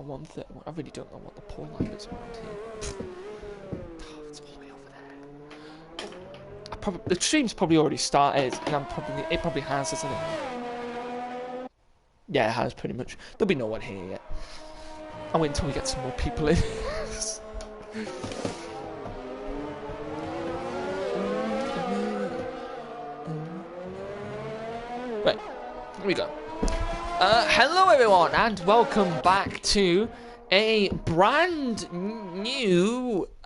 131. I really don't know what the pole line is around here. It's all the way over there. The stream's probably already started, and it probably has, hasn't it? Yeah, it has pretty much. There'll be no one here yet. I'll wait until we get some more people in. Right, here we go. Hello everyone, and welcome back to a brand new, it's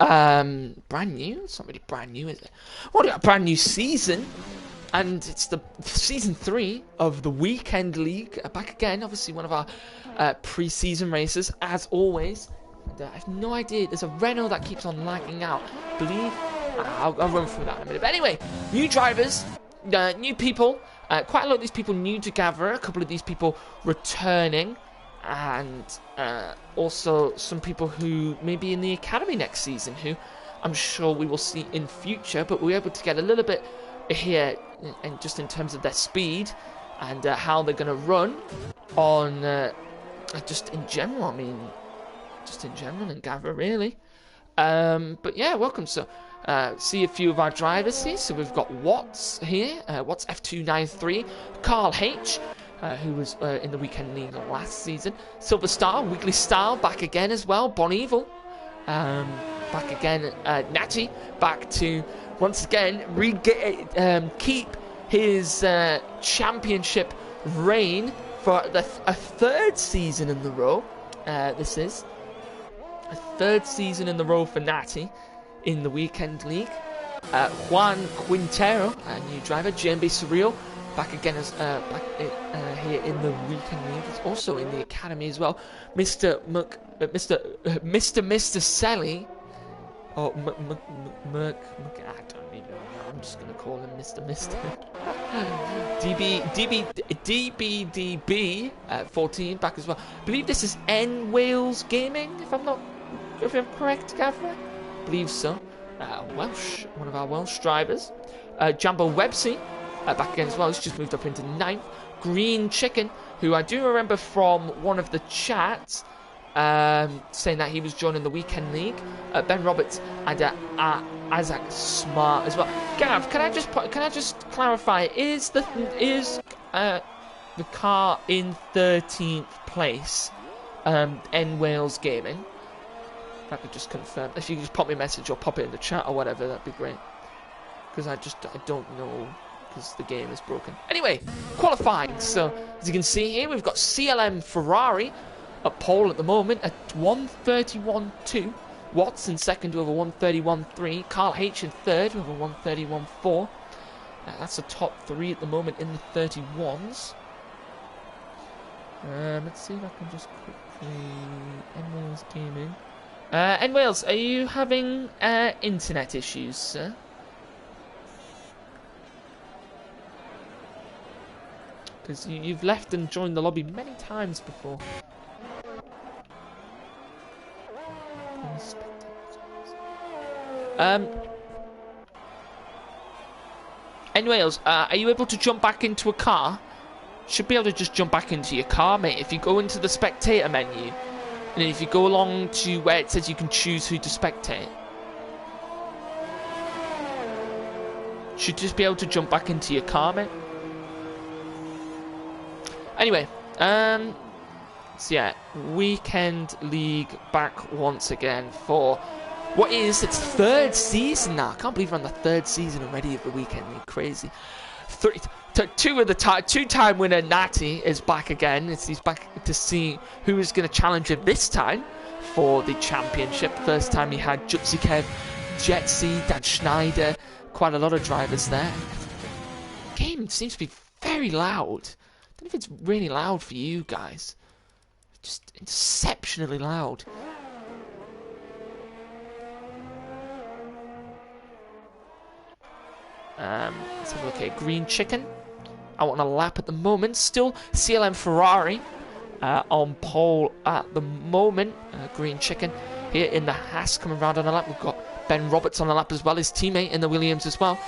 not really brand new, is it? Well, a brand new season, and it's the season 3 of the Weekend League. Back again, obviously one of our pre-season races, as always. And, I have no idea, there's a Renault that keeps on lagging out. I'll run through that in a minute. But anyway, new drivers, new people. Quite a lot of these people new to Gavra, a couple of these people returning, and also some people who may be in the academy next season, who I'm sure we will see in future, but we're able to get a little bit here, and just in terms of their speed, and how they're going to run on, just in general, I mean, just in general in Gavra, really. But yeah, welcome, so... see a few of our drivers here. So we've got Watts here, Watts F293, Carl H, who was in the Weekend League last season, Silver Star, Weekly Style, back again as well, Bon Evil, back again, Natty, back to, once again, keep his championship reign for a third season in the row. This is a third season in the row for Natty in the Weekend League. Juan Quintero, a new driver. JMB Surreal, back again as here in the Weekend League. He's also in the academy as well. Mr. Selly, or I don't even know. I'm just gonna call him Mr. DBDB 14 back as well. I believe this is N Wales Gaming, if I'm correct, Gavra. Believe so. Welsh, one of our Welsh drivers. Jambo Websey, back again as well. He's just moved up into 9th. Green Chicken, who I do remember from one of the chats, saying that he was joining the Weekend League. Ben Roberts and Isaac Smart as well. Gav, can I just clarify? Is the car in 13th place? N Wales Gaming. If I could just confirm. If you could just pop me a message or pop it in the chat or whatever, that'd be great. Because I don't know, because the game is broken. Anyway, qualifying. So, as you can see here, we've got CLM Ferrari at pole at the moment at 131.2. Watts in second with a 131.3. Carl H in third with a 131.4. That's the top 3 at the moment in the 31s. Let's see if I can just quickly... N-Wales Gaming. And Wales, are you having internet issues, sir? Because you've left and joined the lobby many times before. And Wales, are you able to jump back into a car? Should be able to just jump back into your car, mate. If you go into the spectator menu. And if you go along to where it says you can choose who to spectate, should just be able to jump back into your car, mate. Anyway, so yeah, Weekend League back once again for what is its 3rd season now. I can't believe we're on the 3rd season already of the Weekend League. Crazy. Two-time winner Natty is back again. He's back to see who is going to challenge him this time for the championship. First time he had Jutsi Kev, Jetsy, Dan Schneider, quite a lot of drivers there. The game seems to be very loud. I don't know if it's really loud for you guys. Just exceptionally loud. Let's have a look here. Green Chicken out on a lap at the moment. Still CLM Ferrari on pole at the moment. Green Chicken here in the Haas coming round on a lap. We've got Ben Roberts on the lap as well, his teammate in the Williams as well.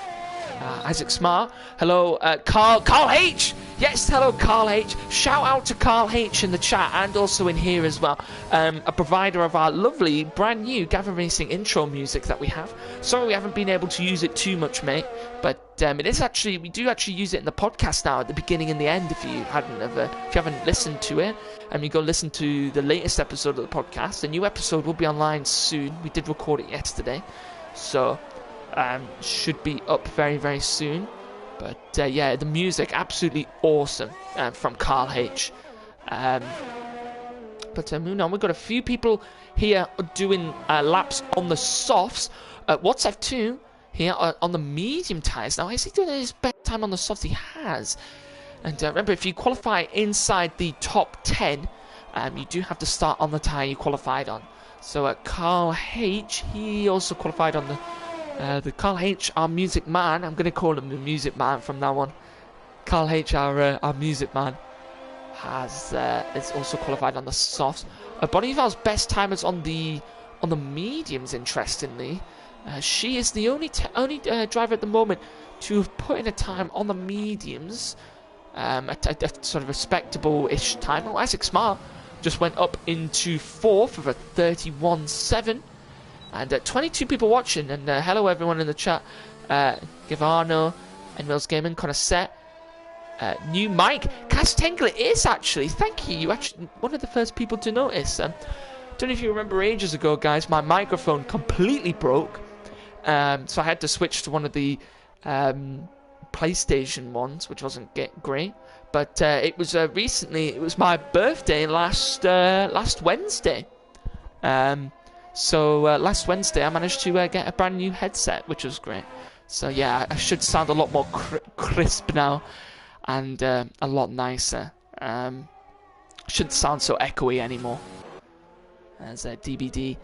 Isaac Smart. Hello, Carl H. Yes, hello, Carl H. Shout out to Carl H in the chat and also in here as well. A provider of our lovely, brand new Gavra Racing intro music that we have. Sorry we haven't been able to use it too much, mate. But it is actually, we do actually use it in the podcast now at the beginning and the end. If you haven't listened to it, and you go listen to the latest episode of the podcast. The new episode will be online soon. We did record it yesterday, so should be up very, very soon. But yeah, the music absolutely awesome from Carl H. But moving on, we've got a few people here doing laps on the softs. What's F2 here on the medium tyres. Now, is he doing his best time on the softs? He has. And remember, if you qualify inside the top 10, you do have to start on the tyre you qualified on. So Carl H, he also qualified on the Carl H, our music man. I'm going to call him the music man from now on. Carl H, our music man, is also qualified on the softs. Bonival's best time is on the mediums, interestingly. She is the only driver at the moment to have put in a time on the mediums, a sort of respectable-ish time. Oh, Isaac Smart just went up into 4th with a 31.7. And 22 people watching, and hello everyone in the chat. Gavra, Enwells Gaming, Connor Set, new mic. Cass Tengler is actually, thank you. You actually one of the first people to notice. Don't know if you remember ages ago, guys, my microphone completely broke. So I had to switch to one of the PlayStation ones, which wasn't great. But it was recently, it was my birthday last Wednesday. So last Wednesday I managed to get a brand new headset, which was great. So yeah, I should sound a lot more crisp now, and a lot nicer. Shouldn't sound so echoey anymore. As DBD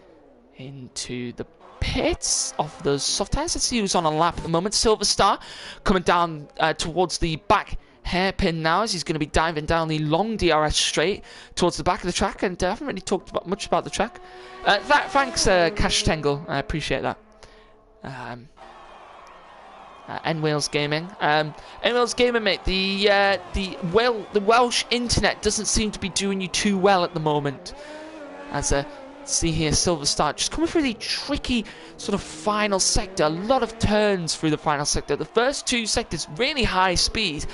into the pits of the soft tires. Let's see who's on a lap at the moment. Silver Star coming down towards the back hairpin now, as he's going to be diving down the long DRS straight towards the back of the track. And I haven't really talked much about the track. Thanks, Cash Tengel. I appreciate that. Enwells Gaming. Enwells Gaming, mate. The Welsh internet doesn't seem to be doing you too well at the moment. As see here, Silver Star just coming through the tricky sort of final sector. A lot of turns through the final sector. The first two sectors really high speed,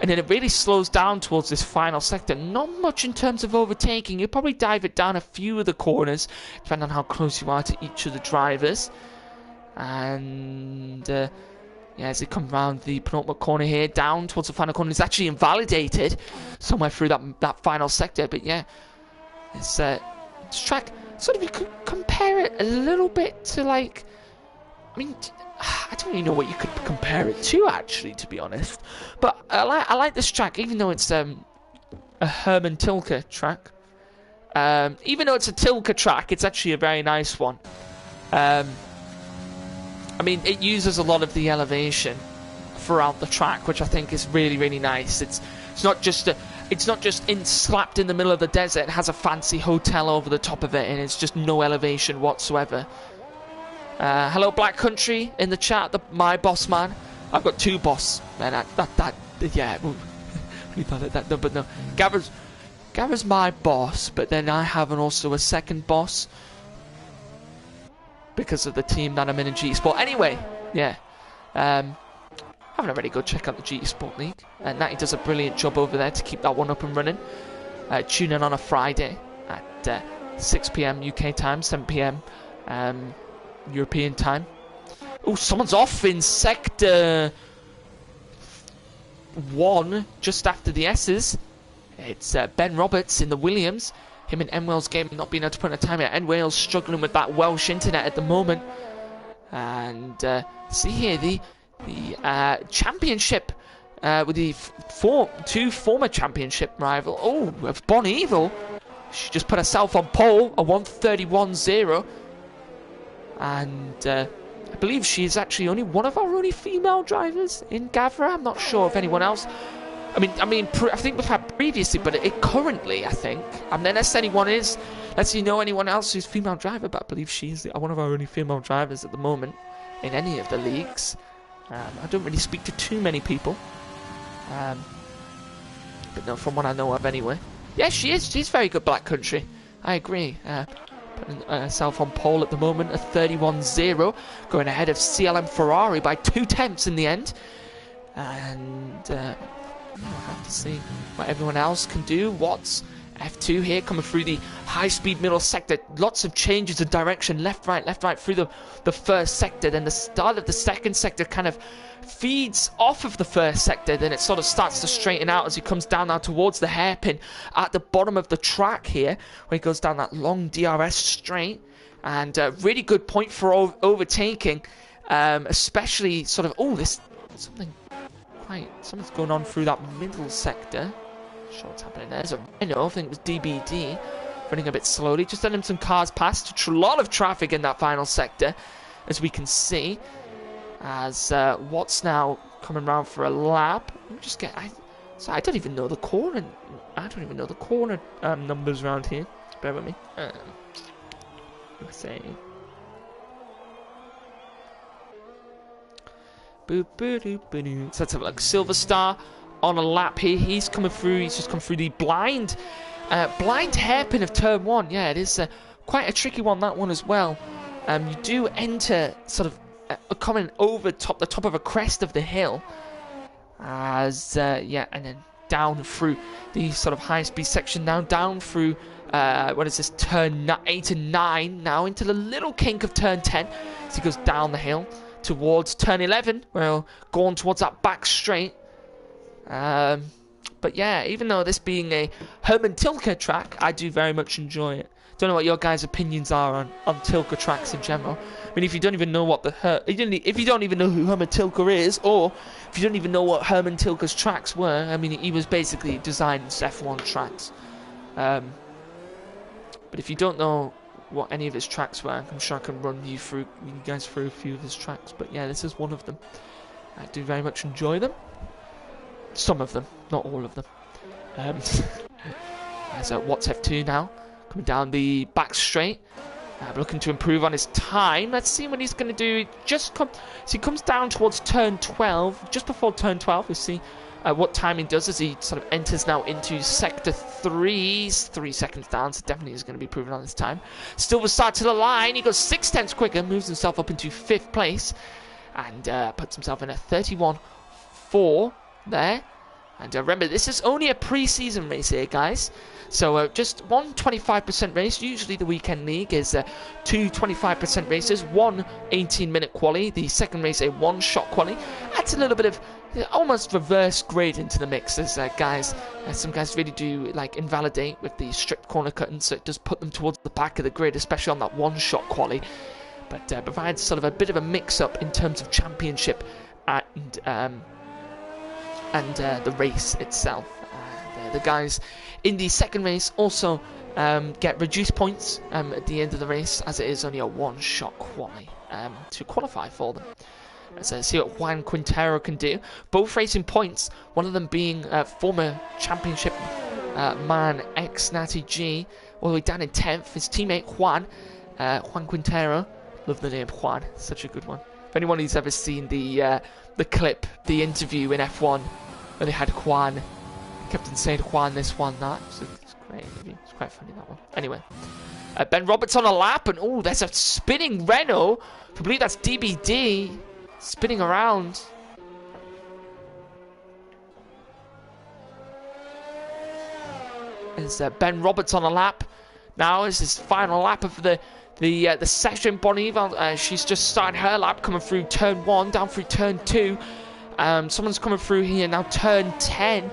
and then it really slows down towards this final sector. Not much in terms of overtaking. You'll probably dive it down a few of the corners, depending on how close you are to each of the drivers. And yeah, as they come around the penultimate corner here, down towards the final corner, it's actually invalidated somewhere through that final sector. But yeah, it's track. Sort of, you could compare it a little bit to, like, I mean, I don't really know what you could compare it to, actually, to be honest. But I like this track, even though it's a Herman Tilke track. Even though it's a Tilke track, it's actually a very nice one. I mean, it uses a lot of the elevation throughout the track, which I think is really, really nice. It's not just slapped in the middle of the desert. It has a fancy hotel over the top of it, and it's just no elevation whatsoever. Hello, Black Country in the chat. My boss man. I've got two boss. Man, yeah. We thought that, but no. Gavra's my boss, but then I have also a second boss because of the team that I'm in G Sport. Anyway, yeah. Haven't already go check out the GT Sport League. Natty does a brilliant job over there to keep that one up and running. Tune in on a Friday at 6 PM UK time, 7 PM European time. Oh, someone's off in sector 1, just after the S's. It's Ben Roberts in the Williams. Him and Enwells Gaming not being able to put in a time yet. Enwells struggling with that Welsh internet at the moment. And see here, the championship with the two former championship rival. Oh, of Bon Evil. She just put herself on pole, a 1:31.0. And I believe she's actually only one of our only female drivers in Gavra. I'm not sure if anyone else. I think we've had previously, but it currently, I think. And then unless anyone is, unless you know anyone else who's female driver, but I believe she's one of our only female drivers at the moment in any of the leagues. I don't really speak to too many people. But no, from what I know of anyway. Yeah, she is. She's very good Black Country. I agree. Putting herself on pole at the moment, a 31-0. Going ahead of CLM Ferrari by 2/10 in the end. And we'll have to see what everyone else can do. Watts, F2 here, coming through the high-speed middle sector. Lots of changes of direction, left, right, through the first sector. Then the start of the second sector kind of feeds off of the first sector. Then it sort of starts to straighten out as he comes down now towards the hairpin at the bottom of the track here, where he goes down that long DRS straight. And really good point for overtaking, especially sort of... Oh, this... Something's going on through that middle sector. Not sure what's happening there. There's a Renault, I think it was DBD, running a bit slowly. Just letting some cars past. A lot of traffic in that final sector, as we can see. As Watts now coming around for a lap. Let me just get... I don't even know the corner. I don't even know the corner numbers around here. Just bear with me. Let's see. So let's have a look. Silver Star on a lap here. He's coming through. He's just come through the blind hairpin of turn 1. Yeah, it is quite a tricky one, that one as well. You do enter sort of coming over the top of a crest of the hill. As yeah, and then down through the sort of high speed section now, down through what is this, turn 8 and 9 now into the little kink of turn 10 as he goes down the hill towards turn 11, well, going towards that back straight. But yeah, even though this being a Herman Tilke track, I do very much enjoy it. Don't know what your guys' opinions are on Tilke tracks in general. I mean, if you don't even know what if you don't even know who Herman Tilke is, or if you don't even know what Herman Tilke's tracks were, I mean, he was basically designing F1 tracks. But if you don't know what any of his tracks were, I'm sure I can run you guys through a few of his tracks. But yeah, this is one of them. I do very much enjoy them. Some of them, not all of them. There's Watts F2 now, coming down the back straight, looking to improve on his time. Let's see what he's going to do. So he comes down towards turn 12, just before turn 12. We'll see what time he does as he sort of enters now into sector 3. He's 3 seconds down, so definitely is going to be improving on his time. Still the start to the line. He goes 6/10 quicker, moves himself up into 5th place, and puts himself in a 31-4 there. And remember, this is only a pre-season race here, guys. So just one 25% race. Usually the weekend league is 2 25% races, one 18-minute quali. The second race, a one-shot quali. Adds a little bit of almost reverse grade into the mix, as some guys really do like invalidate with the strict corner cutting, so it does put them towards the back of the grid, especially on that one-shot quali. But provides sort of a bit of a mix-up in terms of championship and the race itself. The guys in the second race also get reduced points at the end of the race, as it is only a one-shot quali to qualify for them. Let's see what Juan Quintero can do. Both racing points, one of them being former championship man ex-Natty G, all the way down in 10th. His teammate Juan Quintero. Love the name Juan, such a good one. If anyone who's ever seen the clip, the interview in F1 where they had Juan, kept on saying Juan this, Juan that. It's great. It's quite funny, that one. Anyway, Ben Roberts on a lap, and oh, there's a spinning Renault. I believe that's DBD spinning around. There's Ben Roberts on a lap. Now is his final lap of the session. Bonival, she's just started her lap, coming through turn 1, down through turn 2. Someone's coming through here now, turn 10.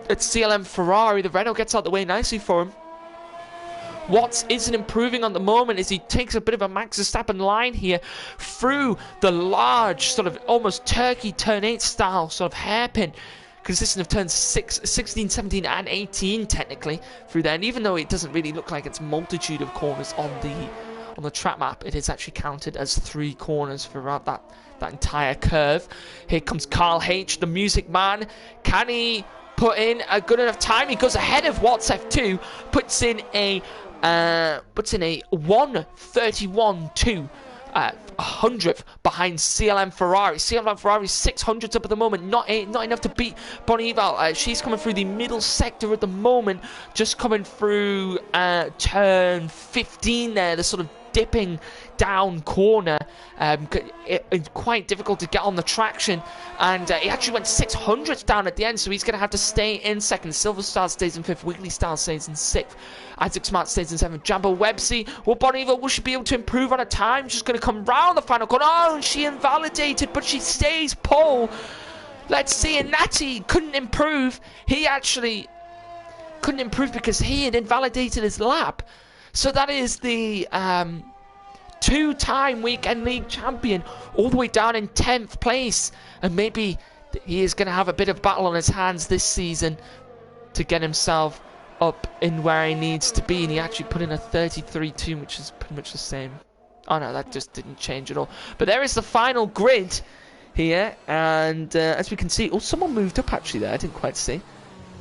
It's CLM Ferrari. The Renault gets out the way nicely for him. Watts isn't improving on the moment as he takes a bit of a Max Verstappen line here through the large, sort of almost turkey turn 8 style sort of hairpin, consisting of turns 16, 17 and 18 technically through there. And even though it doesn't really look like it's multitude of corners on the track map, it is actually counted as 3 corners throughout that entire curve. Here comes Carl H, the music man. Can he put in a good enough time? He goes ahead of Watts F2, puts in a 1:31.2 100th behind CLM Ferrari. CLM Ferrari's 600th up at the moment, not enough to beat Bonival. She's coming through the middle sector at the moment, just coming through turn 15 there, the sort of dipping down corner. It's quite difficult to get on the traction, and he actually went 600th down at the end, so he's going to have to stay in second. Silver Star stays in 5th, Weekly Star stays in 6th, Isaac Smart stays in 7th, Jambo Websey. Well, Bonival should be able to improve on her time. She's going to come round the final corner. Oh, and she invalidated, but she stays pole. Let's see, and Natty couldn't improve. He actually couldn't improve because he had invalidated his lap. So that is the two-time Weekend League champion, all the way down in 10th place. And maybe he is going to have a bit of battle on his hands this season to get himself up in where he needs to be. And he actually put in a 33.2, which is pretty much the same. Oh no, that just didn't change at all. But there is the final grid here. And as we can see, oh, someone moved up actually there. I didn't quite see.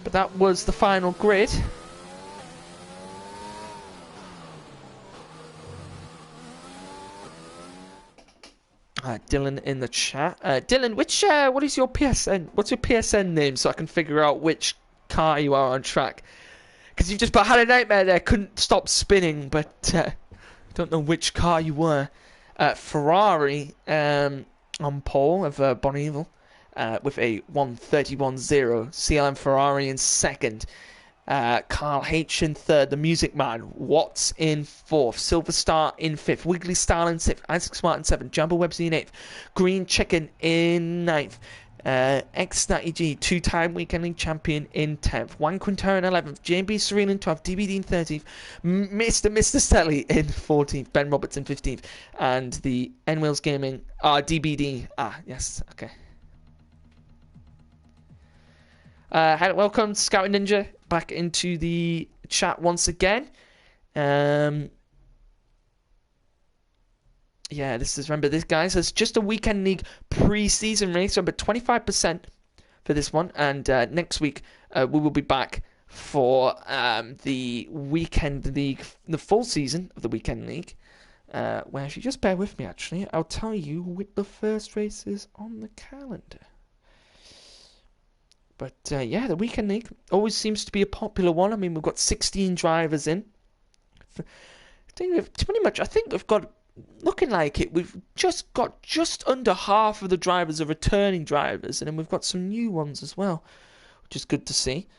But that was the final grid. Dylan in the chat. Dylan, what is your PSN? What's your PSN name so I can figure out which car you are on track? Because you've just had a nightmare there. Couldn't stop spinning, but don't know which car you were. Ferrari on pole of Bonival with a 1:31.0. CLM Ferrari in second. Carl H in third, the Music Man, Watts in fourth, Silver Star in fifth, Wiggly Star in sixth, Isaac Smart in seventh, Jumbo Websy in eighth, Green Chicken in ninth, X90G, two-time Weekend League champion in 10th, Juan Quintero in 11th, JB Serene in 12th, DBD in 13th, Mr. Stelly in 14th, Ben Roberts in 15th, and the N-Wheels Gaming, DBD, yes, okay. Welcome, Scouting Ninja, back into the chat once again. Yeah, remember this, guys, it's just a Weekend League pre-season race. Remember, 25% for this one, and next week we will be back for the Weekend League, the full season of the Weekend League. Where, if you just bear with me, actually, I'll tell you with the first races on the calendar. But yeah, the Weekend League always seems to be a popular one. I mean, we've got 16 drivers in. I think we've got, looking like it, we've just got just under half of the drivers are returning drivers, and then we've got some new ones as well, which is good to see.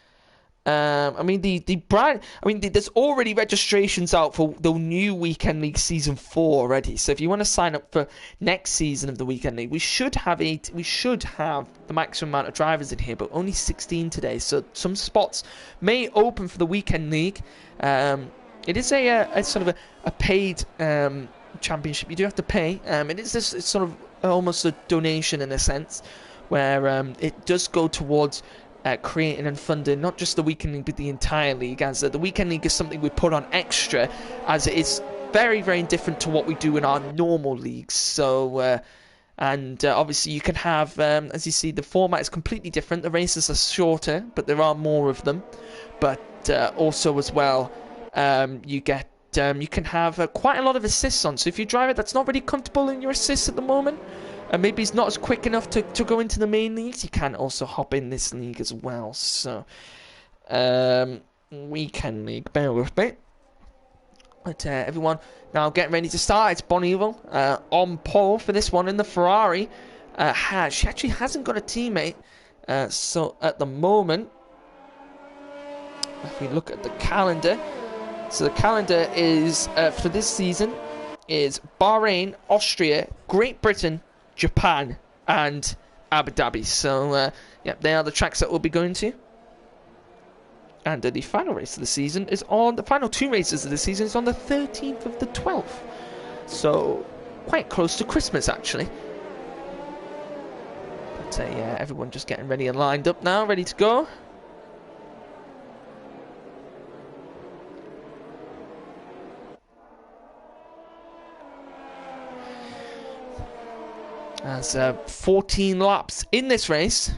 I mean, there's already registrations out for the new Weekend League Season 4 already. So if you want to sign up for next season of the Weekend League, we should have the maximum amount of drivers in here, but only 16 today. So some spots may open for the Weekend League. It is a sort of a paid championship. You do have to pay. It is this, it's sort of almost a donation in a sense, where it does go towards creating and funding not just the Weekend League but the entire league, as the Weekend League is something we put on extra, as it is very, very different to what we do in our normal leagues. So obviously you can have, as you see, the format is completely different. The races are shorter, but there are more of them. But also as well, you can have quite a lot of assists on. So if you drive it that's not really comfortable in your assists at the moment, and maybe he's not as quick enough to go into the main leagues, you can also hop in this league as well. So, Weekend League, bear with me. But everyone now getting ready to start. It's Bonival on pole for this one in the Ferrari. She actually hasn't got a teammate. So at the moment, if we look at the calendar, so the calendar is for this season is Bahrain, Austria, Great Britain, Japan and Abu Dhabi. So yeah, they are the tracks that we'll be going to. And the final race of the season is on the final two races of the season is on the 13th of the 12th. So quite close to Christmas actually. But yeah, everyone just getting ready and lined up now, ready to go. As 14 laps in this race,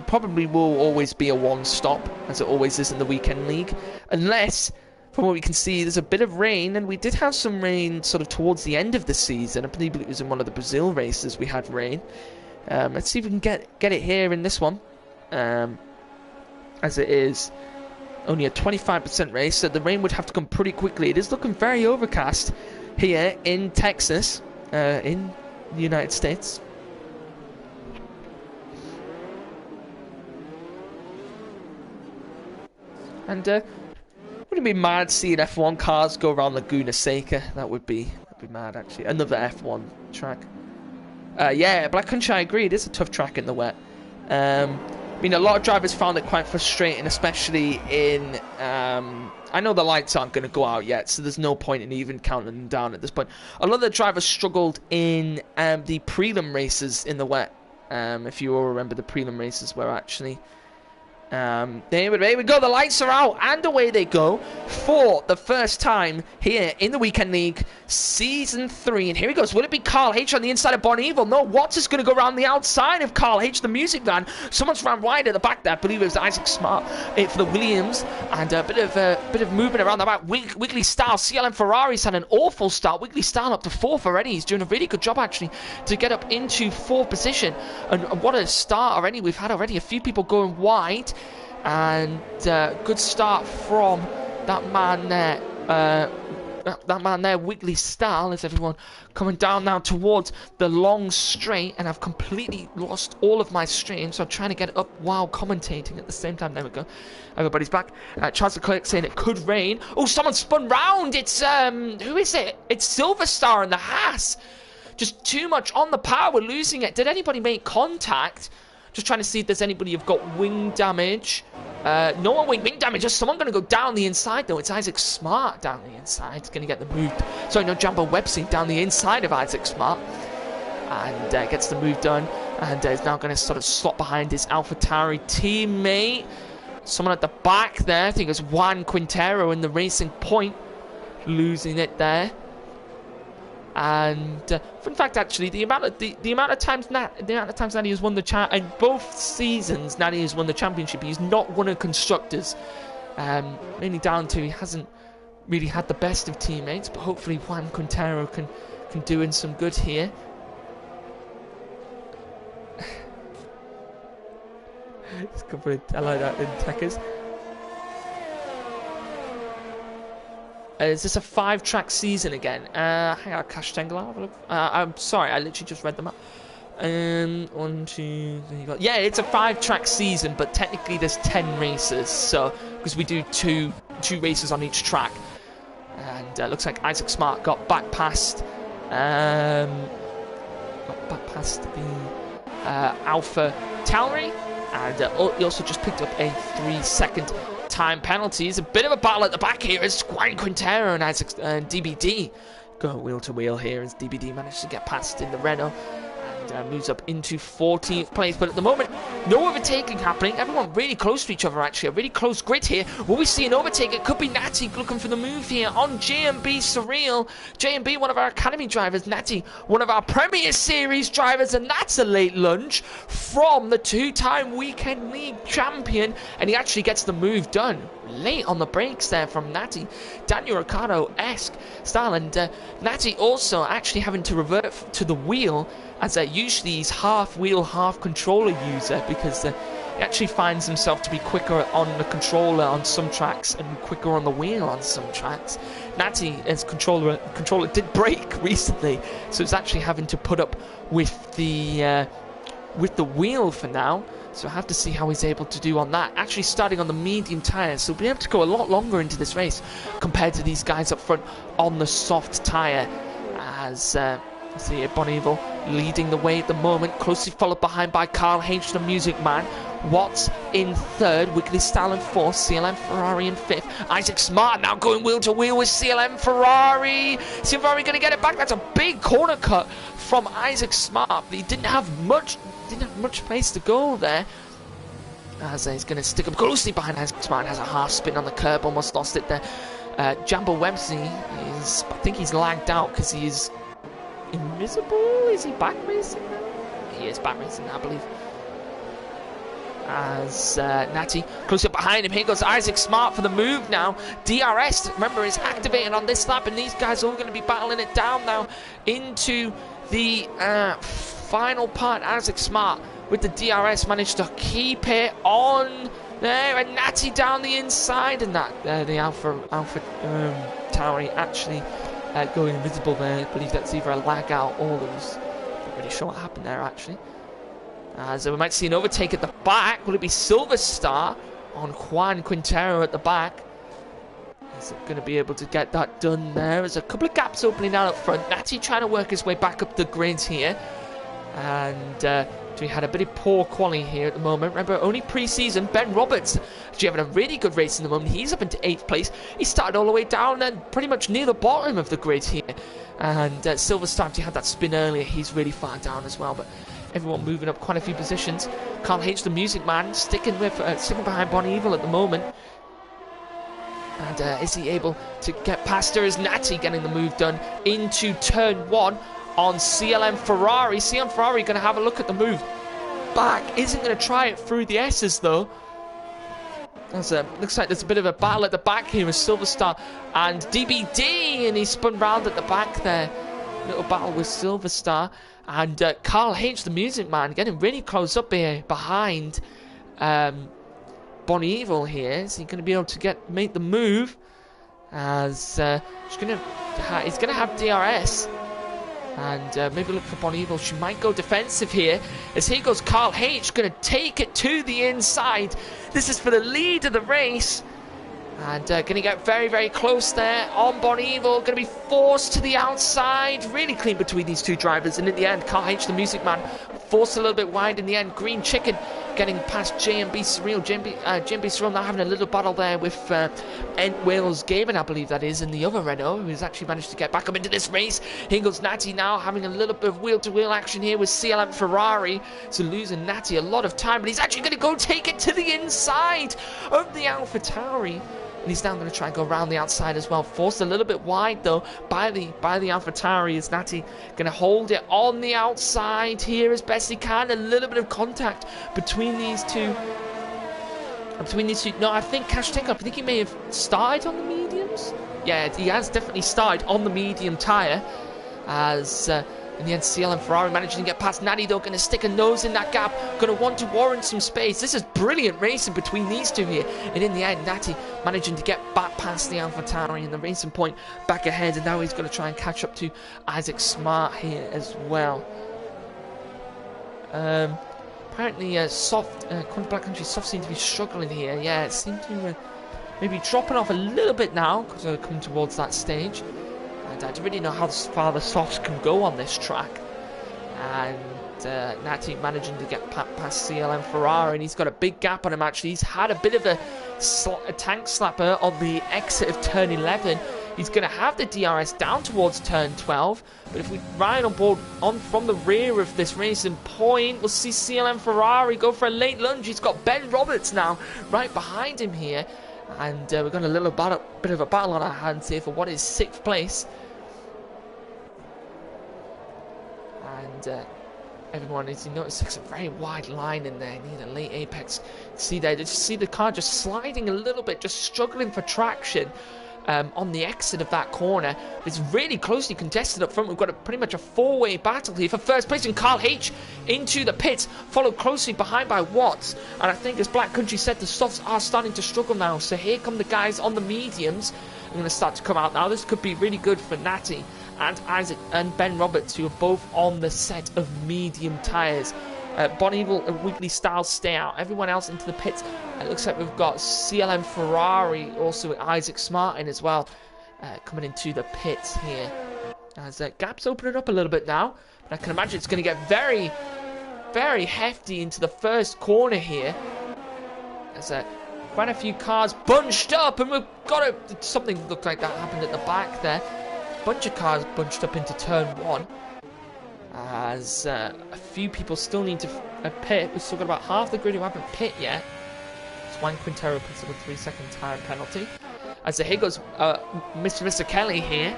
probably will always be a one-stop, as it always is in the Weekend League, unless from what we can see, there's a bit of rain, and we did have some rain sort of towards the end of the season. I believe it was in one of the Brazil races we had rain. Let's see if we can get it here in this one, as it is only a 25% race, so the rain would have to come pretty quickly. It is looking very overcast here in Texas, in the United States. And wouldn't be mad seeing F1 cars go around Laguna Seca. That'd be mad, actually. Another F1 track. Yeah, Black Country, I agree. It is a tough track in the wet. I mean, a lot of drivers found it quite frustrating, especially in... I know the lights aren't going to go out yet, so there's no point in even counting them down at this point. A lot of the drivers struggled in the prelim races in the wet. If you all remember, the prelim races were actually... there we go, the lights are out, and away they go for the first time here in the Weekend League Season 3. And here he goes. Will it be Carl H on the inside of Bon Evil? No, Watts is going to go around the outside of Carl H, the music van. Someone's ran wide at the back there. I believe it was Isaac Smart for the Williams, and a bit of movement around the back. Wiggly Style, CLM Ferrari's had an awful start. Wiggly Style up to 4th already. He's doing a really good job, actually, to get up into 4th position. And what a start already. We've had already a few people going wide. And good start from that man there, Wiggly Style, as everyone coming down now towards the long straight. And I've completely lost all of my stream, so I'm trying to get it up while commentating at the same time. There we go. Everybody's back. Charles Leclerc saying it could rain. Oh, someone spun round. It's who is it? It's Silver Star in the Haas. Just too much on the power. We're losing it. Did anybody make contact? Just trying to see if there's anybody who've got wing damage. No one wing damage. Just someone going to go down the inside, though. It's Isaac Smart down the inside. He's going to get the move. Sorry, no, Jambo Websy down the inside of Isaac Smart. And gets the move done. And is now going to sort of slot behind his AlphaTauri teammate. Someone at the back there. I think it's Juan Quintero in the Racing Point. Losing it there. And fun fact, actually, the amount of times Natty has won the in both seasons, Natty has won the championship. He's not won a constructors, mainly down to he hasn't really had the best of teammates. But hopefully Juan Quintero can do in some good here. I like that in Techers. Is this a 5-track season again? Hang on, Cash Tengler. I'm sorry, I literally just read them up. 1, 2, 3, 4. Yeah, it's a 5-track season, but technically there's 10 races. So because we do two races on each track, and looks like Isaac Smart got back past the AlphaTauri, and he also just picked up a 3-second time penalty. It's a bit of a battle at the back here as Juan Quintero and Isaac DBD go wheel to wheel here as DBD managed to get past in the Renault and moves up into 14th place. But at the moment, no overtaking happening. Everyone really close to each other, actually. A really close grid here. Will we see an overtake? It could be Natty looking for the move here on JMB Surreal. JMB, one of our Academy drivers. Natty, one of our Premier Series drivers. And that's a late lunge from the 2-time Weekend League champion. And he actually gets the move done. Late on the brakes there from Natty. Daniel Ricciardo-esque style. And Natty also actually having to revert to the wheel, as usually he's half wheel, half controller user, because he actually finds himself to be quicker on the controller on some tracks and quicker on the wheel on some tracks. Natty, as controller did break recently, so he's actually having to put up with the wheel for now. So I have to see how he's able to do on that. Actually starting on the medium tyres, so we'll be able to go a lot longer into this race compared to these guys up front on the soft tyre. As see Bon Evil leading the way at the moment, closely followed behind by Carl H, the Music Man. Watts in 3rd, Wiggly Style in 4th, CLM Ferrari in 5th. Isaac Smart now going wheel to wheel with CLM Ferrari. CLM Ferrari going to get it back. That's a big corner cut from Isaac Smart, but he didn't have much place to go there, as he's going to stick up closely behind Isaac Smart. Has a half spin on the curb, almost lost it there. Jambo Websy is, I think he's lagged out because he is invisible. Is he back racing now? He is back racing, I believe. as Natty close up behind him. Here goes Isaac Smart for the move now. DRS, remember, is activating on this lap, and these guys are all going to be battling it down now into the final part. Isaac Smart with the DRS managed to keep it on there, and Natty down the inside, and that the Alpha Tauri actually going invisible there. I believe that's either a lag out or there was not really sure what happened there actually. So we might see an overtake at the back. Will it be Silver Star on Juan Quintero at the back? Is it going to be able to get that done there? There's a couple of gaps opening out up front. Natty trying to work his way back up the grid here. And we had a bit of poor quality here at the moment. Remember, only pre-season. Ben Roberts actually having a really good race in the moment. He's up into 8th place. He started all the way down and pretty much near the bottom of the grid here. And Silver Star, he had that spin earlier. He's really far down as well. But everyone moving up quite a few positions. Carl H, the Music Man, sticking behind Bonnie Evil at the moment. And is he able to get past her? Is Natty getting the move done into turn 1 on CLM Ferrari? CLM Ferrari going to have a look at the move back. Isn't going to try it through the S's though. Looks like there's a bit of a battle at the back here with Silver Star and DBD, and he spun round at the back there. Little battle with Silver Star. And Carl H, the Music Man, getting really close up here behind Bonnie Evil here. Is he going to be able to make the move? As he's going to have DRS. And maybe look for Bonnie Evil. She might go defensive here. As here goes Carl H, going to take it to the inside. This is for the lead of the race. And going to get very, very close there on Bonnie Evil. Going to be forced to the outside. Really clean between these two drivers. And in the end, Carl H, the Music Man, forced a little bit wide in the end. Green Chicken getting past JMB Surreal. JMB Surreal now having a little battle there with Wales Gaming, I believe that is, and the other Renault, who's actually managed to get back up into this race. Here goes Natty now having a little bit of wheel-to-wheel action here with CLM Ferrari. So losing Natty a lot of time, but he's actually going to go take it to the inside of the Alpha Tauri. And he's now going to try and go around the outside as well. Forced a little bit wide though by the AlphaTauri. Is Natty going to hold it on the outside here as best he can? A little bit of contact between these two. No, I think Cash Tinker, I think he may have started on the mediums. Yeah, he has definitely started on the medium tyre. As in the end, CLM Ferrari managing to get past Natty though, going to stick a nose in that gap, going to want to warrant some space. This is brilliant racing between these two here, and in the end, Natty managing to get back past the AlphaTauri and the Racing Point back ahead, and now he's going to try and catch up to Isaac Smart here as well. Apparently, Black Country Soft seems to be struggling here. Yeah, it seemed to maybe dropping off a little bit now because they're coming towards that stage. And I don't really know how far the softs can go on this track. And Natty managing to get past CLM Ferrari, and he's got a big gap on him actually. He's had a bit of a tank slapper on the exit of turn 11. He's going to have the DRS down towards turn 12. But if we ride on board from the rear of this Racing Point, we'll see CLM Ferrari go for a late lunge. He's got Ben Roberts now right behind him here. And we've got a little bit of a battle on our hands here for what is 6th place. And everyone, as you notice, it's a very wide line in there. Need a late apex. See there, did you see the car just sliding a little bit, just struggling for traction on the exit of that corner. It's really closely contested up front. We've got pretty much a 4-way battle here for first place, and Carl H into the pits, followed closely behind by Watts. And I think, as Black Country said, the softs are starting to struggle now. So here come the guys on the mediums. Are going to start to come out now. This could be really good for Natty and Isaac and Ben Roberts, who are both on the set of medium tyres. Bonnie Evil, a Weekly Style stay out. Everyone else into the pits. It looks like we've got CLM Ferrari, also with Isaac Smart in as well, coming into the pits here. As gaps opening up a little bit now, but I can imagine it's going to get very, very hefty into the first corner here. As quite a few cars bunched up, and we've got something looked like that happened at the back there. Bunch of cars bunched up into turn 1. As a few people still need to pit. We've still got about half the grid who haven't pit yet. Juan Quintero puts up a 3-second time penalty. As here goes Mr. Kelly here.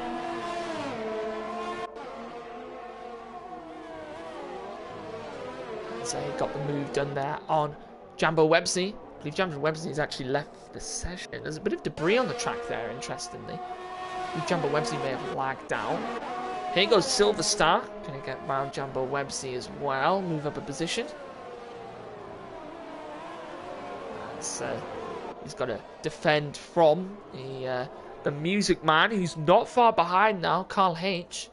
As he got the move done there on Jambo Websey. I believe Jambo Websey has actually left the session. There's a bit of debris on the track there, interestingly. I believe Jambo Websey may have lagged out. Here goes Silver Star. Gonna get round Jambo Websey as well. Move up a position. He's got to defend from the Music Man, who's not far behind now, Carl H.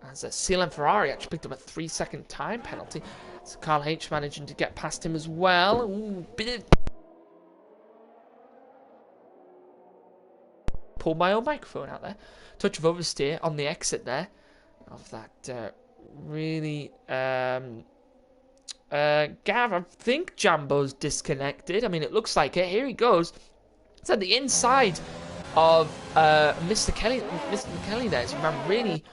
As Seal Ferrari actually picked up a 3-second time penalty. So Carl H managing to get past him as well. Ooh, bit of... Pulled my own microphone out there. Touch of oversteer on the exit there of that really Gavra. I think Jambo's disconnected. I mean, it looks like it. Here he goes. It's at the inside of Mr. Kelly. Mr. Kelly there. So he ran really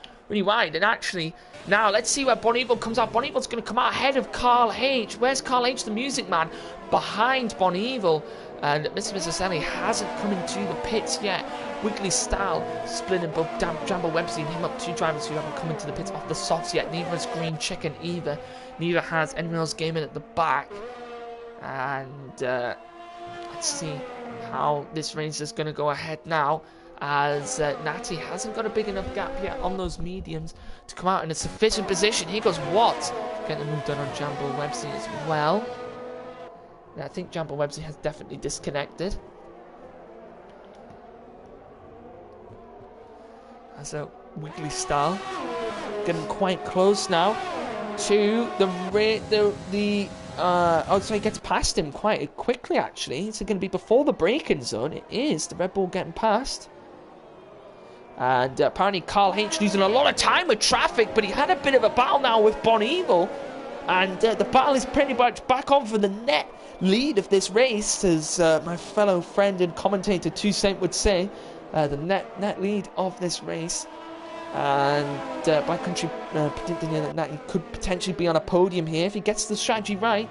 wide. And actually, now let's see where Bon Evil comes out. Bon Evil's going to come out ahead of Carl H. Where's Carl H, the Music Man? Behind Bon Evil. And Mr. Mizzaselli hasn't come into the pits yet. Wiggly Style splitting both Jambo Websey and him up. Two drivers who haven't come into the pits off the softs yet. Neither has Green Chicken either. Neither has Enreal's Gaming at the back. And let's see how this race is going to go ahead now, as Natty hasn't got a big enough gap yet on those mediums to come out in a sufficient position. Here goes Watts, getting the move done on Jambo Websey as well. And I think Jambo Websey has definitely disconnected. As a Wiggly Style getting quite close now to oh, so he gets past him quite quickly, actually. It's going to be before the braking zone. It is. The Red Bull getting past. And apparently Carl H losing a lot of time with traffic, but he had a bit of a battle now with Bon Evil. And the battle is pretty much back on for the net lead of this race, as my fellow friend and commentator Toussaint would say. The net lead of this race. And by country predicting that he could potentially be on a podium here if he gets the strategy right.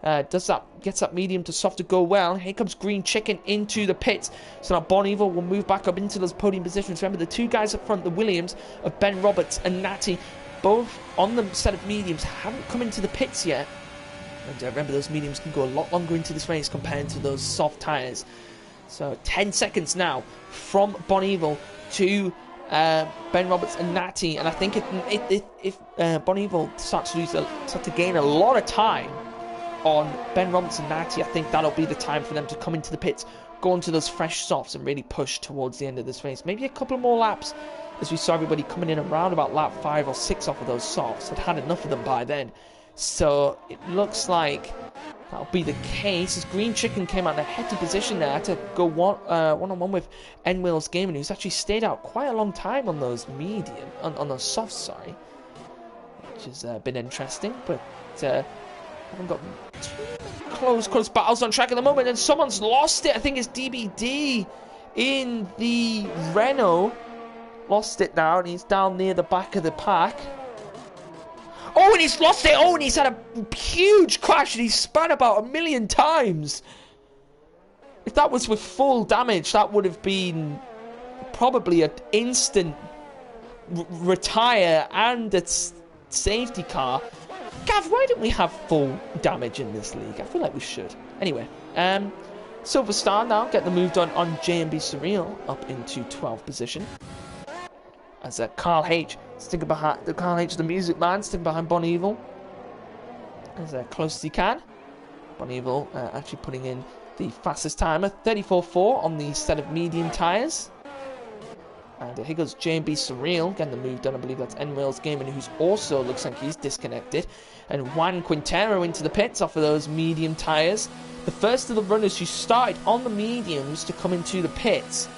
Gets that medium to soft to go well. Here comes Green Chicken into the pits. So now Bon Evil will move back up into those podium positions. Remember, the two guys up front, the Williams of Ben Roberts and Natty, both on the set of mediums, haven't come into the pits yet. And remember, those mediums can go a lot longer into this race compared to those soft tyres. So 10 seconds now from Bon Evil to Ben Roberts and Natty, and I think if Bon Evil starts to gain a lot of time on Ben Roberts and Natty, I think that'll be the time for them to come into the pits, go into those fresh softs and really push towards the end of this race. Maybe a couple more laps, as we saw everybody coming in around about lap 5 or 6 off of those softs. Had enough of them by then. So it looks like that'll be the case, as Green Chicken came out in a hefty position there. Had to go one-on-one with Enreal's Gaming, who's actually stayed out quite a long time on those medium, on those softs, sorry, which has been interesting. But haven't got too many close battles on track at the moment, and someone's lost it. I think it's DBD in the Renault. Lost it now, and he's down near the back of the pack. Oh, and he's lost it. Oh, and he's had a huge crash, and he's spun about 1 million times. If that was with full damage, that would have been probably an instant retire and a safety car. Gav, why don't we have full damage in this league? I feel like we should. Anyway, Silver Star now get the move done on JMB Surreal up into 12th position. As Carl H sticking behind the Music Man, sticking behind Bon Evil as close as he can. Bon Evil actually putting in the fastest timer, 34.4 on the set of medium tyres. And here goes JMB Surreal getting the move done. I believe that's Enreal's Gaming, who's also looks like he's disconnected. And Juan Quintero into the pits off of those medium tyres. The first of the runners who started on the mediums to come into the pits.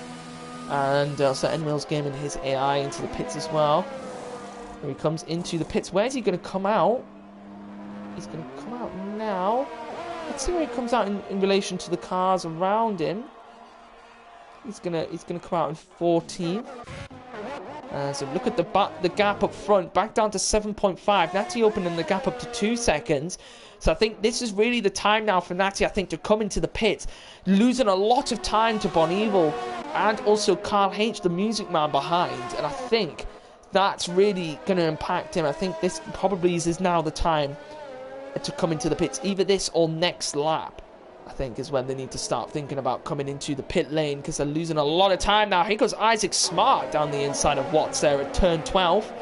And also Enreal's Gaming his AI into the pits as well. Here he comes into the pits. Where's he going to come out? He's going to come out now. Let's see where he comes out in relation to the cars around him. He's gonna come out in 14th. So look at the gap up front, back down to 7.5. Natty opening the gap up to 2 seconds. So I think this is really the time now for Natty, I think, to come into the pits, losing a lot of time to Bon Evil and also Carl H, the Music Man, behind. And I think that's really going to impact him. I think this probably is now the time to come into the pits. Either this or next lap, I think, is when they need to start thinking about coming into the pit lane, because they're losing a lot of time now. Here goes Isaac Smart down the inside of Watts there at turn 12.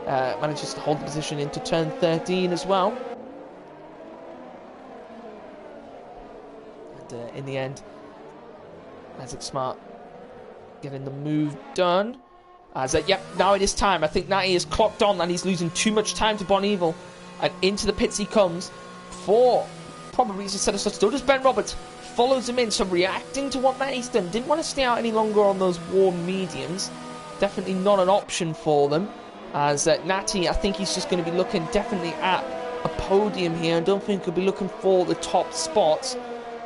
Manages to hold the position into turn 13 as well. And in the end, Isaac Smart getting the move done. As yep, now it is time. I think Natty is clocked on and he's losing too much time to Bon Evil. And into the pits he comes for probably a set of stuff. Still does Ben Roberts. Follows him in, so reacting to what Natty's done. Didn't want to stay out any longer on those warm mediums. Definitely not an option for them. As Natty, I think he's just going to be looking definitely at a podium here. I don't think he'll be looking for the top spots.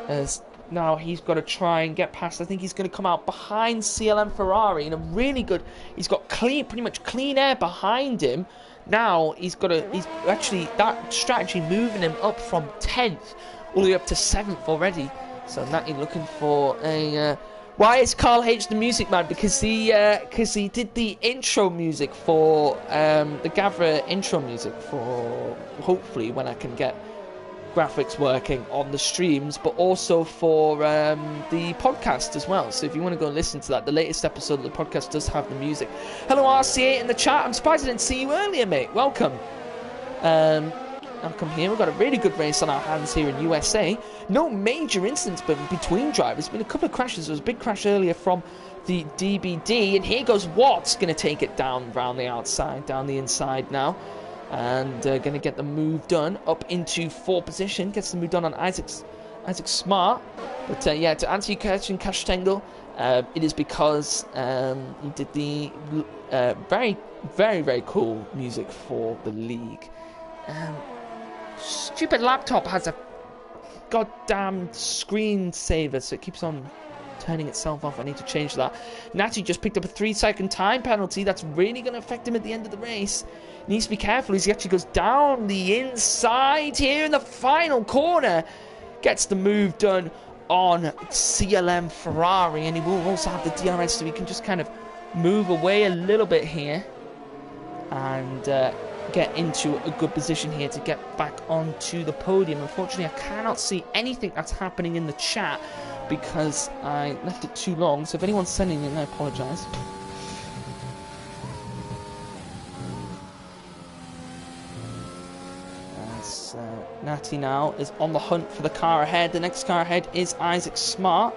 As now he's got to try and get past. I think he's going to come out behind CLM Ferrari in a really good. He's got pretty much clean air behind him. Now he's actually that strategy moving him up from 10th all the way up to 7th already. So Natty looking for a. Why is Carl H the music man? Because he did the intro music for the Gavra intro music for hopefully when I can get graphics working on the streams, but also for the podcast as well. So if you want to go and listen to that, the latest episode of the podcast does have the music. Hello RC8 in the chat. I'm surprised I didn't see you earlier, mate. Welcome. I'll come here. We've got a really good race on our hands here in USA. No major incidents but between drivers. There's been a couple of crashes. There was a big crash earlier from the DBD, and here goes Watts, going to take it down around the outside, down the inside now. And going to get the move done up into 4th position. Gets the move done on Isaac Smart. But yeah, to answer your question, Cash Tangle, it is because he did the very, very, very cool music for the league. Stupid laptop has a goddamn screensaver, so it keeps on turning itself off. I need to change that. Natty just picked up a 3-second time penalty. That's really going to affect him at the end of the race. Needs to be careful as he actually goes down the inside here in the final corner. Gets the move done on CLM Ferrari, and he will also have the DRS, so he can just kind of move away a little bit here and get into a good position here to get back onto the podium. Unfortunately, I cannot see anything that's happening in the chat because I left it too long, so if anyone's sending in, I apologise. Natty now is on the hunt for the car ahead. The next car ahead is Isaac Smart.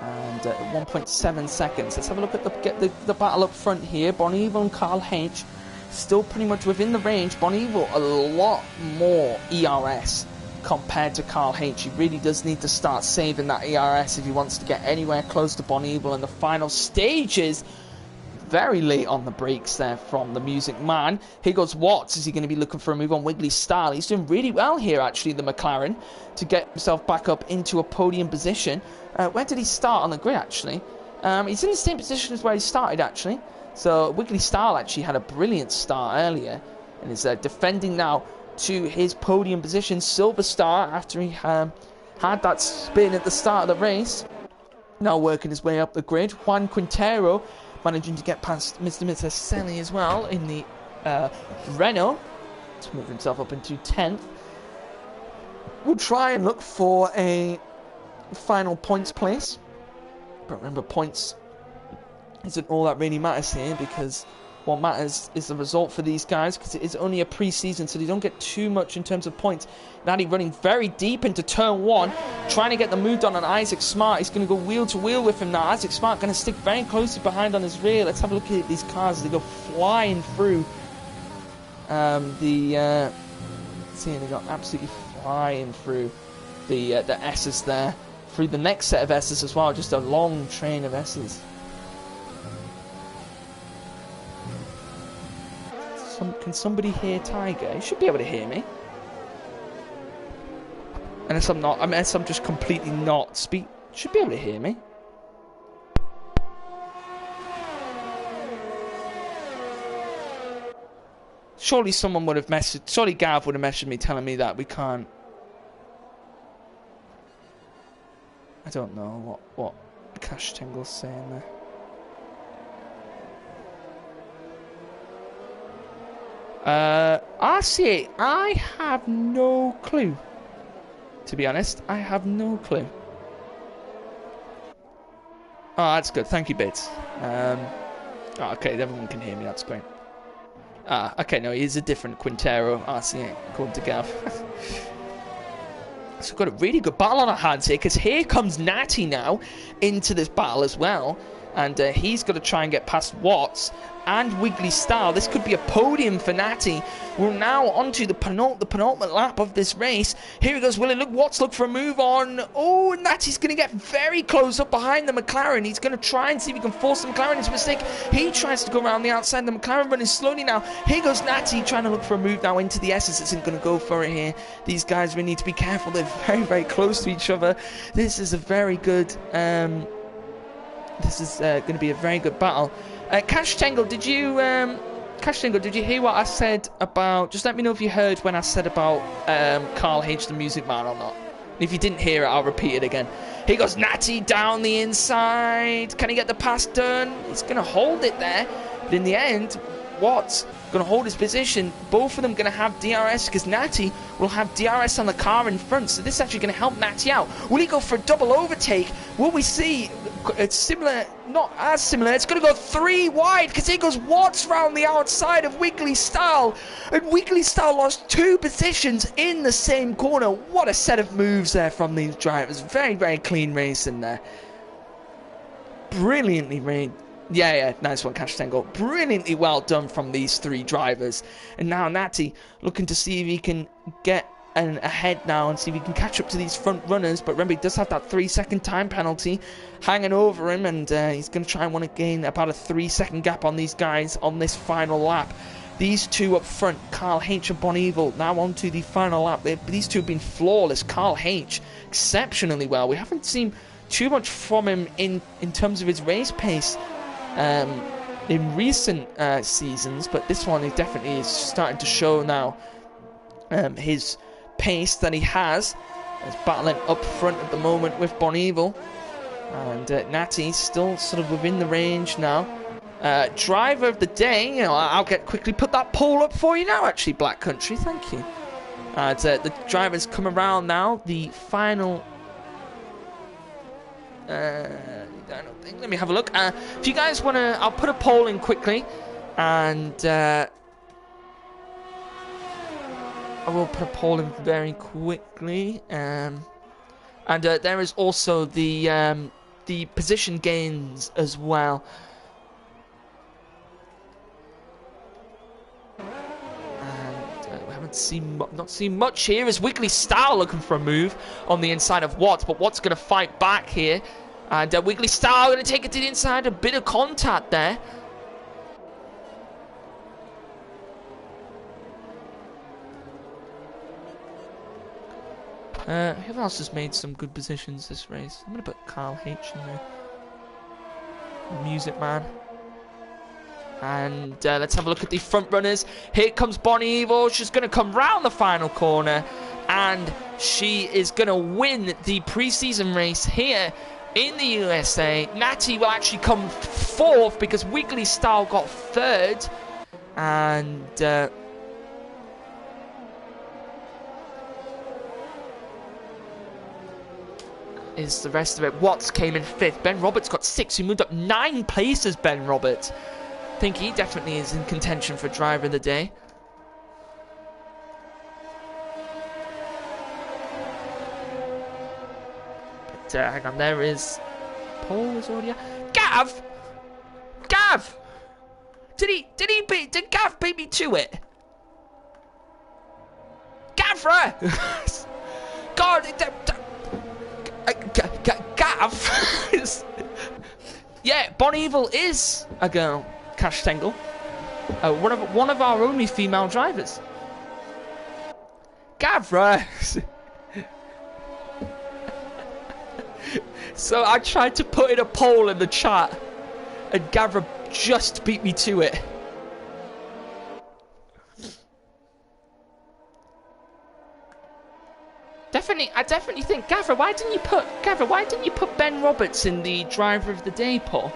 And 1.7 seconds. Let's have a look at the battle up front here. Bon Evil and Carl H. Still pretty much within the range. Bon Evil a lot more ERS compared to Carl H. He really does need to start saving that ERS if he wants to get anywhere close to Bon Evil in the final stages. Very late on the brakes there from the music man. Here goes Watts. Is he going to be looking for a move on Wiggly Style? He's doing really well here, actually, the McLaren, to get himself back up into a podium position. Where did he start on the grid, actually? He's in the same position as where he started, actually. So Wiggly Style actually had a brilliant start earlier and is defending now to his podium position. Silver Star, after he had that spin at the start of the race, now working his way up the grid. Juan Quintero managing to get past Mr. Mitaselli as well in the Renault to move himself up into 10th. We'll try and look for a final points place. But remember, points isn't all that really matters here, because what matters is the result for these guys, because it is only a pre-season, so they don't get too much in terms of points. Natty running very deep into turn 1, trying to get the move done on Isaac Smart. He's going to go wheel to wheel with him now. Isaac Smart going to stick very closely behind on his rear. Let's have a look at these cars as they go flying through see, they got absolutely flying through the S's there, through the next set of S's as well. Just a long train of S's. Can somebody hear Tiger? He should be able to hear me. Unless I'm just completely not should be able to hear me. Surely someone would have surely Gav would have messaged me telling me that we can't. I don't know what Cash Tingle's saying there. RCA, I have no clue. To be honest, I have no clue. Oh, that's good. Thank you, Bits. Oh, okay, everyone can hear me. That's great. Okay, no, he's a different Quintero RCA, according to Gav. So we've got a really good battle on our hands here, because here comes Natty now into this battle as well. And he's got to try and get past Watts and Wiggly Star. This could be a podium for Natty. We're now onto the penultimate lap of this race. Here he goes, Willie. Look, Watts look for a move on. Oh, Natty's going to get very close up behind the McLaren. He's going to try and see if he can force the McLaren into a mistake. He tries to go around the outside. The McLaren running slowly now. Here goes Natty trying to look for a move now into the S's. Isn't going to go for it here. These guys really need to be careful. They're very, very close to each other. This is a very good... This is going to be a very good battle. Cash Tangle, did you hear what I said about... Just let me know if you heard when I said about Carl H, the Music Man, or not. And if you didn't hear it, I'll repeat it again. Here goes Natty down the inside. Can he get the pass done? He's going to hold it there. But in the end, Watts going to hold his position. Both of them going to have DRS, because Natty will have DRS on the car in front. So this is actually going to help Natty out. Will he go for a double overtake? Will we see... It's similar, not as similar. It's going to go 3 wide, because here goes Watts round the outside of Wiggly Style. And Wiggly Style lost 2 positions in the same corner. What a set of moves there from these drivers. Very, very clean racing there. Brilliantly made. Yeah, nice one, Cash Tango. Brilliantly well done from these 3 drivers. And now Natty looking to see if he can get ahead now and see if he can catch up to these front runners. But remember, he does have that 3-second time penalty hanging over him, and he's going to try and want to gain about a 3-second gap on these guys on this final lap. These 2 up front, Carl H and Bon Evil, now on to the final lap. These 2 have been flawless. Carl H exceptionally well. We haven't seen too much from him in terms of his race pace in recent seasons, but this one he definitely is starting to show now his pace that he has. He's battling up front at the moment with Bon Evil, and Natty's still sort of within the range now. Driver of the day, you know, I'll quickly put that poll up for you now, actually, Black Country, thank you. The drivers come around now, the final... I don't think. Let me have a look. If you guys want to... I'll put a poll in quickly, and... I will put a poll in very quickly, and there is also the position gains as well. And we haven't not seen much here. Is Wiggly Style looking for a move on the inside of Watts, but Watts going to fight back here, and Wiggly Style going to take it to the inside. A bit of contact there. Who else has made some good positions this race? I'm going to put Carl H in there. Music Man. And let's have a look at the front runners. Here comes Bon Evil. She's going to come round the final corner, and she is going to win the pre-season race here in the USA. Natty will actually come 4th because Wiggly Style got 3rd. And... is the rest of it. Watts came in 5th. Ben Roberts got 6th. He moved up 9 places, Ben Roberts. I think he definitely is in contention for driver of the day. But hang on, there is... Paul is already... Gav! Gav! Did Gav beat me to it? Gavra! God, Gav! Yeah, Bon Evil is a girl, Cash Tangle. One of our only female drivers. Gavra! So I tried to put in a poll in the chat, and Gavra just beat me to it. I definitely think Gavra. Why didn't you put Ben Roberts in the driver of the day poll?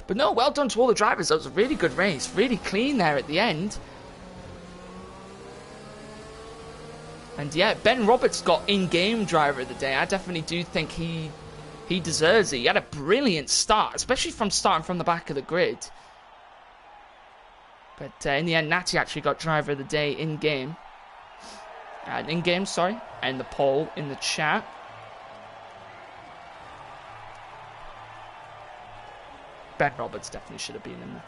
But no, well done to all the drivers. That was a really good race. Really clean there at the end. And yeah, Ben Roberts got in-game driver of the day. I definitely do think he deserves it. He had a brilliant start, especially from starting from the back of the grid. But in the end, Natty actually got driver of the day in-game. In-game, sorry. And the poll in the chat. Ben Roberts definitely should have been in there.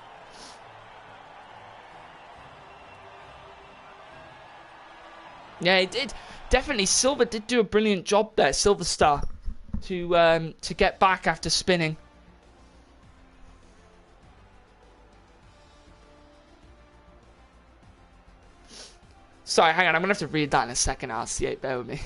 Yeah, it did. Definitely, Silver did do a brilliant job there, Silver Star, to get back after spinning. Sorry, hang on, I'm going to have to read that in a second, RC8, bear with me.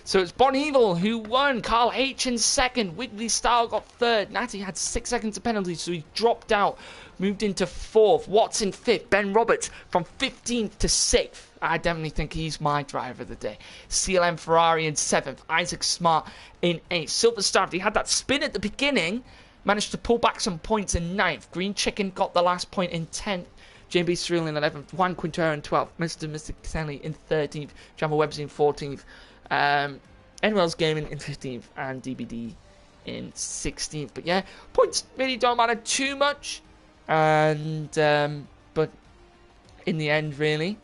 So it's Bon Evil who won, Carl H in second, Wiggly Style got third, Natty had 6 seconds of penalty, so he dropped out, moved into fourth, Watson fifth, Ben Roberts from 15th to 6th. I definitely think he's my driver of the day. CLM Ferrari in 7th, Isaac Smart in 8th. Silver Star, he had that spin at the beginning, managed to pull back some points in 9th. Green Chicken got the last point in 10th. JB Cyril in 11th, Juan Quintero in 12th, Mr. Kelly in 13th, Jamba Webbs in 14th, Enwell's Gaming in 15th, and DBD in 16th. But yeah, points really don't matter too much. And but in the end, really,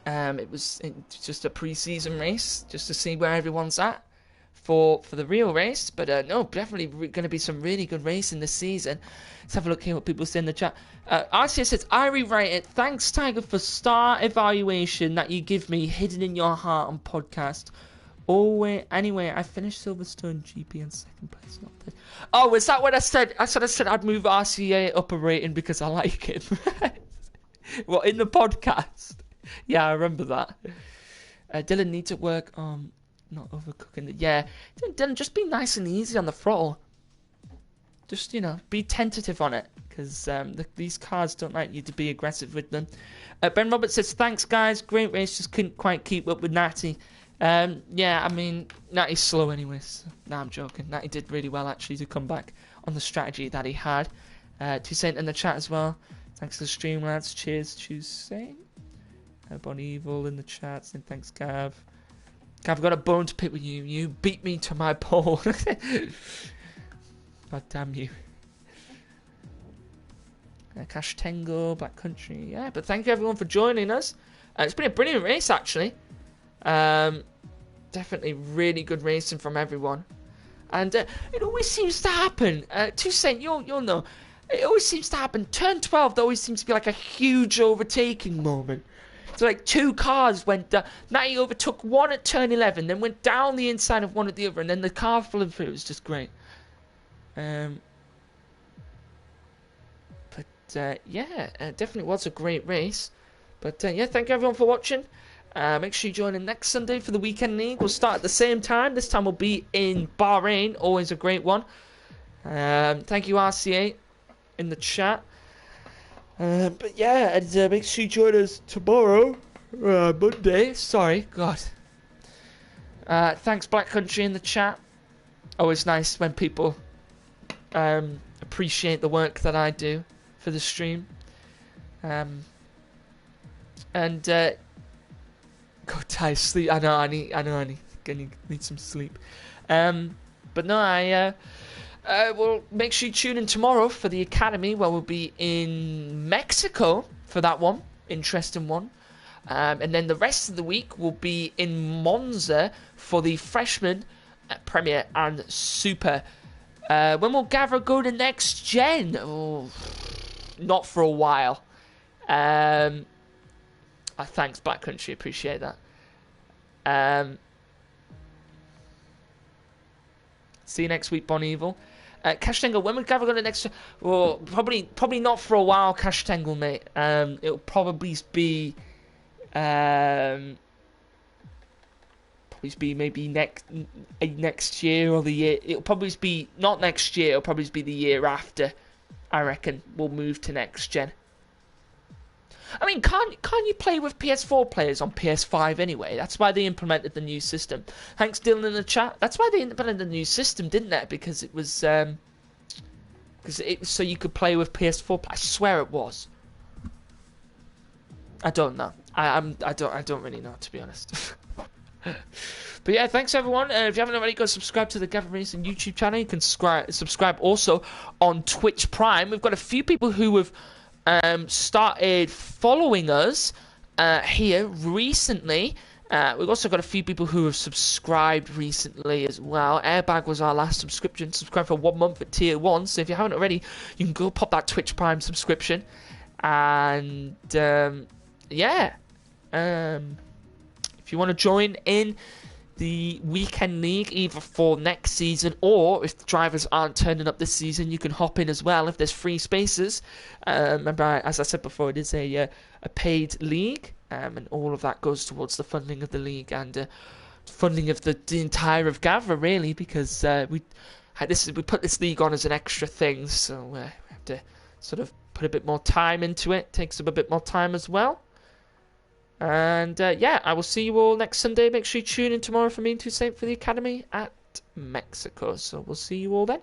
it was just a pre-season race, just to see where everyone's at for the real race. But no, definitely going to be some really good racing this season. Let's have a look here what people say in the chat. RCS says, I rewrite it. Thanks, Tiger, for star evaluation that you give me, hidden in your heart on podcast. Anyway, I finished Silverstone GP in 2nd place. Not third. Oh, is that what I said? I said I'd move RCA up a rating because I like him. Well, in the podcast. Yeah, I remember that. Dylan needs to work on not overcooking it. Yeah, Dylan, just be nice and easy on the throttle. Just, be tentative on it. Because these cars don't like you to be aggressive with them. Ben Roberts says, thanks, guys. Great race. Just couldn't quite keep up with Natty. Yeah, I mean, Natty's slow anyways. No, I'm joking. Natty did really well, actually, to come back on the strategy that he had. Toussaint in the chat as well. Thanks to the stream, lads. Cheers, Toussaint. Bon Evil in the chat saying, thanks, Gav. Gav, I've got a bone to pick with you. You beat me to my pole. God damn you. Cash Tango, Black Country. Yeah, but thank you everyone for joining us. It's been a brilliant race, actually. Definitely really good racing from everyone. And it always seems to happen. Toussaint, you'll know. It always seems to happen. Turn 12, there always seems to be like a huge overtaking moment. So like 2 cars went down. Natty overtook one at turn 11, then went down the inside of one at the other, and then the car flew through. It was just great. Yeah, definitely was a great race. But yeah, thank you everyone for watching. Make sure you join in next Sunday for the Weekend League. We'll start at the same time. This time we'll be in Bahrain. Always a great one. Thank you, RCA, in the chat. But yeah, and make sure you join us tomorrow. Monday. Sorry, God. Thanks, Black Country, in the chat. Always nice when people appreciate the work that I do for the stream. And God, Ty, sleep. I know I need some sleep. But no, I will make sure you tune in tomorrow for the Academy, where we'll be in Mexico for that one. Interesting one. And then the rest of the week will be in Monza for the Freshman, Premier and Super. When will Gavra go to next gen? Oh, not for a while. Thanks, Black Country. Appreciate that. See you next week, Bon Evil. Cash Tangle, when will Gavra go to next? Well, probably not for a while, Cash Tangle, mate. It'll probably be maybe next year or the year. It'll probably be not next year. It'll probably be the year after. I reckon we'll move to next gen. I mean, can't you play with PS4 players on PS5 anyway? That's why they implemented the new system. Thanks, Dylan, in the chat. That's why they implemented the new system, didn't they? Because it was because so you could play with PS4. I swear it was. I don't know. I don't really know, to be honest. But yeah, thanks everyone. If you haven't already, go subscribe to the Gavra Racing YouTube channel. You can subscribe also on Twitch Prime. We've got a few people who have started following us here recently. We've also got a few people who have subscribed recently as well. Airbag was our last subscription. Subscribe for 1 month at tier 1. So if you haven't already, you can go pop that Twitch Prime subscription. And yeah. If you want to join in the weekend league, either for next season or if the drivers aren't turning up this season, you can hop in as well if there's free spaces. Remember, as I said before, it is a paid league, and all of that goes towards the funding of the league and funding of the entire of Gavra, really, because we put this league on as an extra thing, so we have to sort of put a bit more time into it. Takes up a bit more time as well. And yeah, I will see you all next Sunday. Make sure you tune in tomorrow for me and Toussaint for the Academy at Mexico. So we'll see you all then.